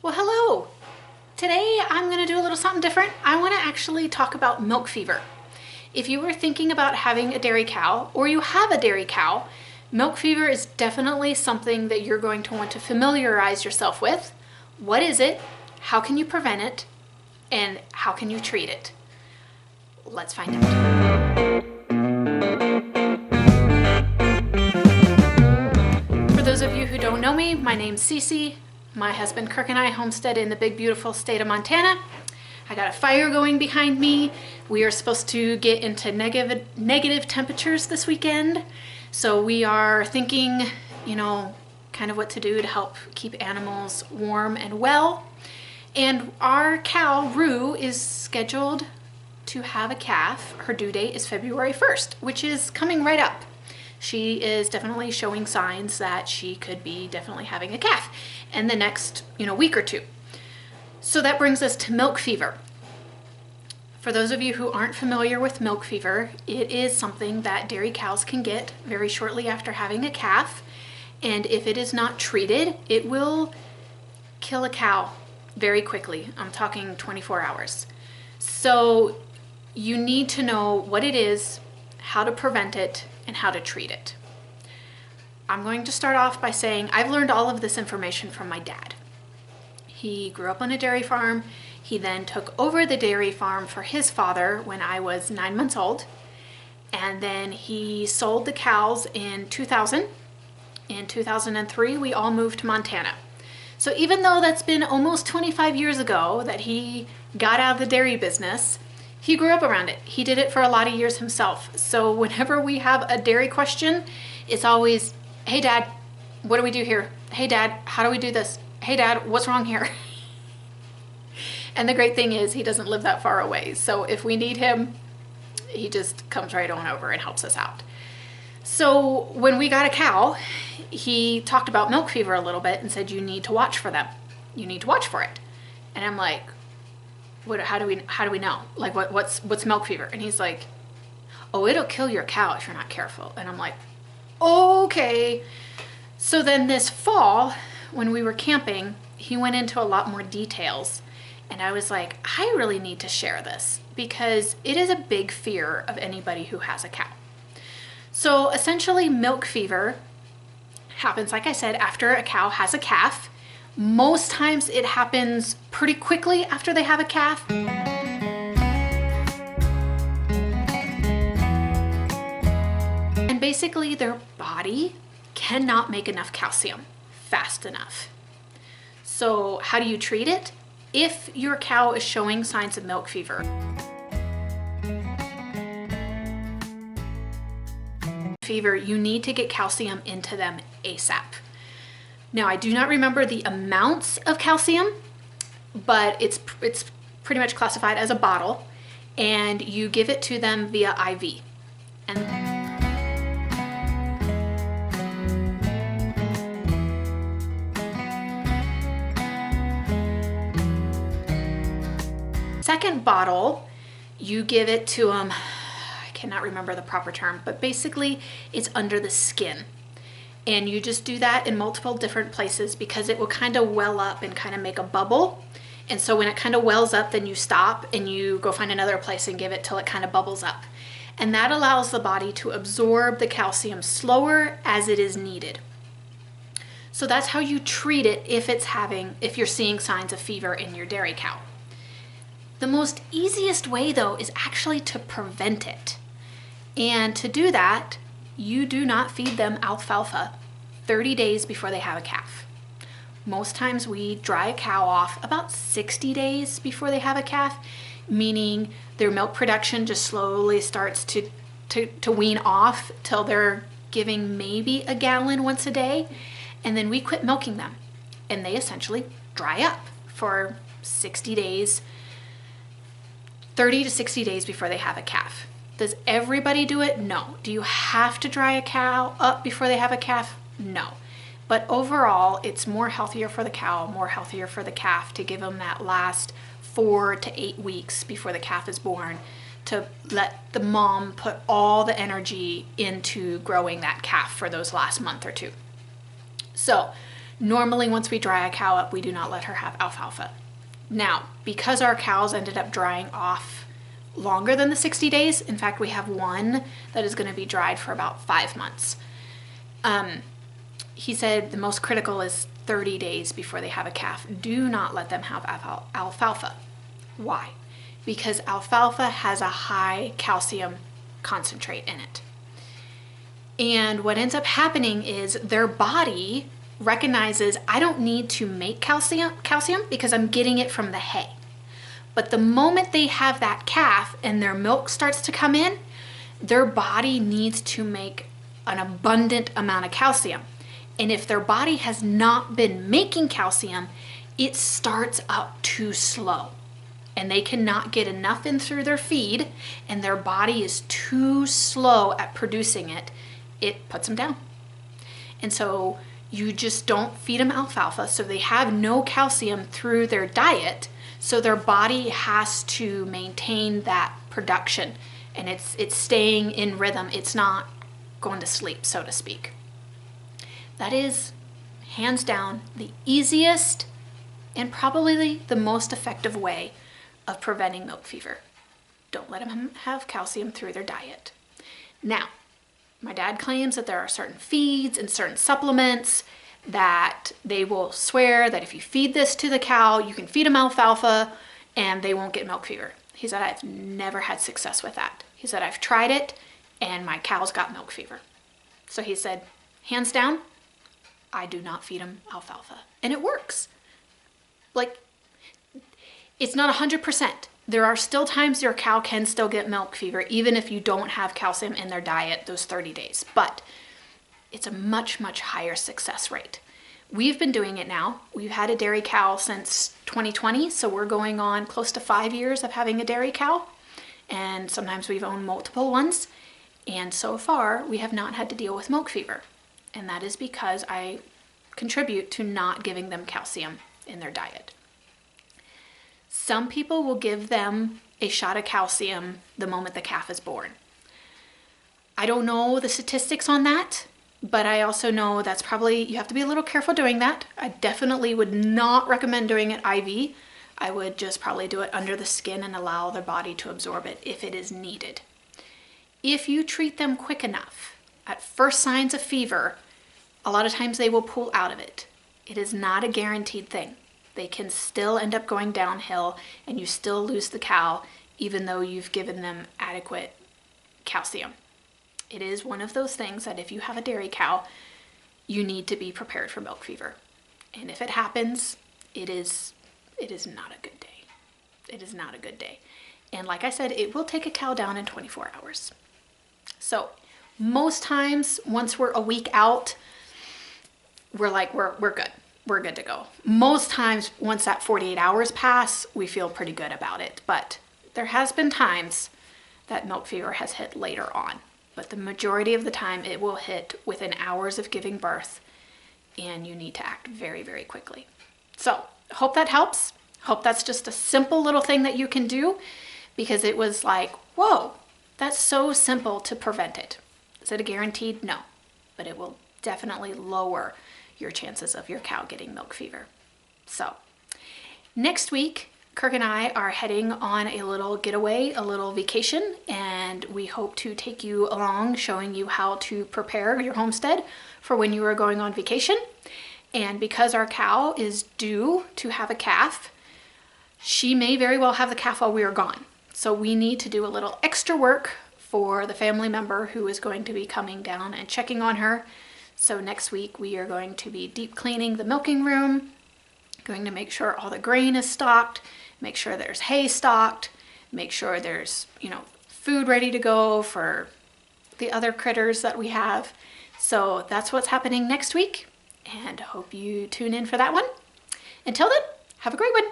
Well, hello. Today I'm going to do a little something different. I want to actually talk about milk fever. If you were thinking about having a dairy cow or you have a dairy cow, milk fever is definitely something that you're going to want to familiarize yourself with. What is it? How can you prevent it? And how can you treat it? Let's find out. For those of you who don't know me, my name's Cece. My husband Kirk and I homestead in the big beautiful state of Montana. I got a fire going behind me. We are supposed to get into negative temperatures this weekend. So we are thinking, kind of what to do to help keep animals warm and well. And our cow, Rue, is scheduled to have a calf. Her due date is February 1st, which is coming right up. She is definitely showing signs that she could be definitely having a calf in the next, week or two. So that brings us to milk fever. For those of you who aren't familiar with milk fever, it is something that dairy cows can get very shortly after having a calf. And if it is not treated, it will kill a cow very quickly. I'm talking 24 hours. So you need to know what it is, how to prevent it, and how to treat it. I'm going to start off by saying I've learned all of this information from my dad. He grew up on a dairy farm. He then took over the dairy farm for his father when I was 9 months old. And then he sold the cows in 2000. In 2003, we all moved to Montana. So even though that's been almost 25 years ago that he got out of the dairy business, he grew up around it. He did it for a lot of years himself. So whenever we have a dairy question, it's always, hey Dad, what do we do here? Hey Dad, how do we do this? Hey Dad, what's wrong here? And the great thing is he doesn't live that far away. So if we need him, he just comes right on over and helps us out. So when we got a cow, he talked about milk fever a little bit and said, you need to watch for them. You need to watch for it. And I'm like, how do we know? Like what's milk fever? And he's like, oh, it'll kill your cow if you're not careful. And I'm like, okay. So then this fall, when we were camping, he went into a lot more details. And I was like, I really need to share this because it is a big fear of anybody who has a cow. So essentially milk fever happens, like I said, after a cow has a calf. Most times it happens pretty quickly after they have a calf. And basically their body cannot make enough calcium fast enough. So how do you treat it? If your cow is showing signs of milk fever, you need to get calcium into them ASAP. Now, I do not remember the amounts of calcium, but it's pretty much classified as a bottle, and you give it to them via IV. And second bottle, you give it to them, I cannot remember the proper term, but basically it's under the skin. And you just do that in multiple different places because it will kind of well up and kind of make a bubble. And so when it kind of wells up, then you stop and you go find another place and give it till it kind of bubbles up. And that allows the body to absorb the calcium slower as it is needed. So that's how you treat it if you're seeing signs of fever in your dairy cow. The most easiest way though is actually to prevent it. And to do that, you do not feed them alfalfa 30 days before they have a calf. Most times we dry a cow off about 60 days before they have a calf, meaning their milk production just slowly starts to wean off till they're giving maybe a gallon once a day. And then we quit milking them and they essentially dry up for 60 days, 30 to 60 days before they have a calf. Does everybody do it? No. Do you have to dry a cow up before they have a calf? No. But overall, it's more healthier for the cow, more healthier for the calf to give them that last 4 to 8 weeks before the calf is born to let the mom put all the energy into growing that calf for those last month or two. So Normally, once we dry a cow up, we do not let her have alfalfa. Now, because our cows ended up drying off longer than the 60 days, in fact, we have one that is going to be dried for about 5 months. He said the most critical is 30 days before they have a calf. Do not let them have alfalfa. Why? Because alfalfa has a high calcium concentrate in it. And what ends up happening is their body recognizes, I don't need to make calcium because I'm getting it from the hay. But the moment they have that calf and their milk starts to come in, their body needs to make an abundant amount of calcium. And if their body has not been making calcium, it starts up too slow. And they cannot get enough in through their feed, and their body is too slow at producing it. It puts them down. And so you just don't feed them alfalfa, so they have no calcium through their diet, so their body has to maintain that production, and it's staying in rhythm. It's not going to sleep, so to speak. That is, hands down, the easiest and probably the most effective way of preventing milk fever. Don't let them have calcium through their diet. Now, my dad claims that there are certain feeds and certain supplements that they will swear that if you feed this to the cow, you can feed them alfalfa and they won't get milk fever. He said, I've never had success with that. He said, I've tried it and my cows got milk fever. So he said, hands down, I do not feed them alfalfa. And it works. Like, it's not 100%. There are still times your cow can still get milk fever, even if you don't have calcium in their diet those 30 days. But it's a much, much higher success rate. We've been doing it now. We've had a dairy cow since 2020, so we're going on close to 5 years of having a dairy cow. And sometimes we've owned multiple ones. And so far, we have not had to deal with milk fever. And that is because I contribute to not giving them calcium in their diet. Some people will give them a shot of calcium the moment the calf is born. I don't know the statistics on that, but I also know that's probably, you have to be a little careful doing that. I definitely would not recommend doing it IV. I would just probably do it under the skin and allow their body to absorb it if it is needed. If you treat them quick enough, at first signs of fever, a lot of times they will pull out of it. It is not a guaranteed thing. They can still end up going downhill and you still lose the cow even though you've given them adequate calcium. It is one of those things that if you have a dairy cow, you need to be prepared for milk fever. And if it happens, it is not a good day. It is not a good day. And like I said, it will take a cow down in 24 hours. So most times, once we're a week out, we're like, we're good. We're good to go. Most times, once that 48 hours pass, we feel pretty good about it. But there has been times that milk fever has hit later on. But the majority of the time, it will hit within hours of giving birth, and you need to act very, very quickly. So, hope that helps. Hope that's just a simple little thing that you can do, because it was like, whoa, that's so simple to prevent it. Is it a guaranteed? No, but it will definitely lower your chances of your cow getting milk fever. So, next week, Kirk and I are heading on a little getaway, a little vacation, and we hope to take you along, showing you how to prepare your homestead for when you are going on vacation. And because our cow is due to have a calf, she may very well have the calf while we are gone. So we need to do a little extra work for the family member who is going to be coming down and checking on her. So next week we are going to be deep cleaning the milking room, going to make sure all the grain is stocked, make sure there's hay stocked, make sure there's, food ready to go for the other critters that we have. So that's what's happening next week, and hope you tune in for that one. Until then, have a great one.